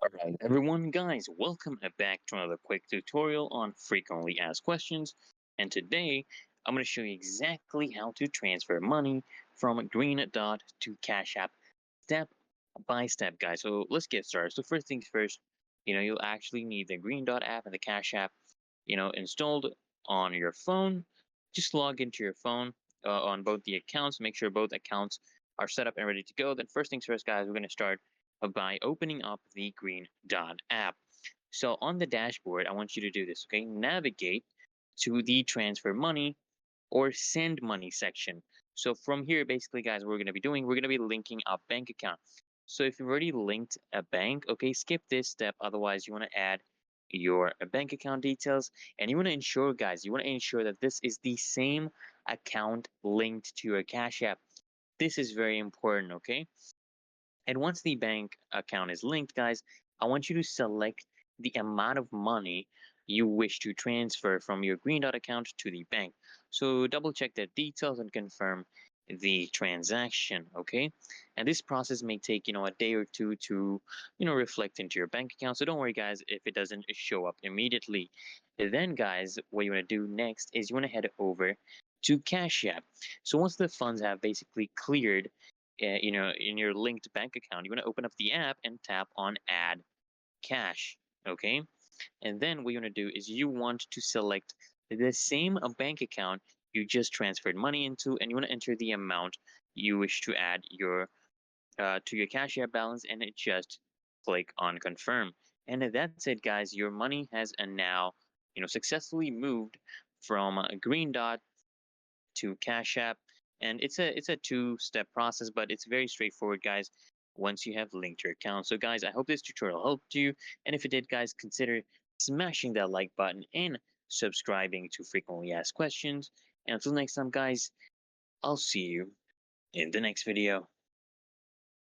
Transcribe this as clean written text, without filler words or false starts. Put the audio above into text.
Alright, everyone, guys, welcome back to another quick tutorial on frequently asked questions. And today, I'm going to show you exactly how to transfer money from Greendot to Cash App step by step, guys. So let's get started. So first things first, you'll actually need the Greendot app and the Cash App, installed on your phone. Just log into your phone on both the accounts. Make sure both accounts are set up and ready to go. Then first things first, guys, we're going to start by opening up the Green Dot app. So on the dashboard, I want you to do this, okay? Navigate to the transfer money or send money section. So from here, basically, guys, what we're going to be linking a bank account. So if you've already linked a bank, okay, skip this step. Otherwise, you want to add your bank account details, and you want to ensure, guys, you want to ensure that this is the same account linked to your Cash App. This is very important, okay? And once the bank account is linked, guys, I want you to select the amount of money you wish to transfer from your Green Dot account to the bank. So double check the details and confirm the transaction, okay? And this process may take, a day or two to, reflect into your bank account. So don't worry, guys, if it doesn't show up immediately. Then, guys, what you want to do next is you want to head over to Cash App. So once the funds have basically cleared, in your linked bank account, you want to open up the app and tap on Add Cash, okay? And then what you want to do is you want to select the same bank account you just transferred money into, and you want to enter the amount you wish to add to your Cash App balance, and it just click on Confirm. And that's it, guys. Your money has now, successfully moved from Green Dot to Cash App, and it's a two-step process, but it's very straightforward, guys. Once you have linked your account. So, guys, I hope this tutorial helped you, and if it did, guys, consider smashing that like button and subscribing to frequently asked questions. And until next time, guys, I'll see you in the next video.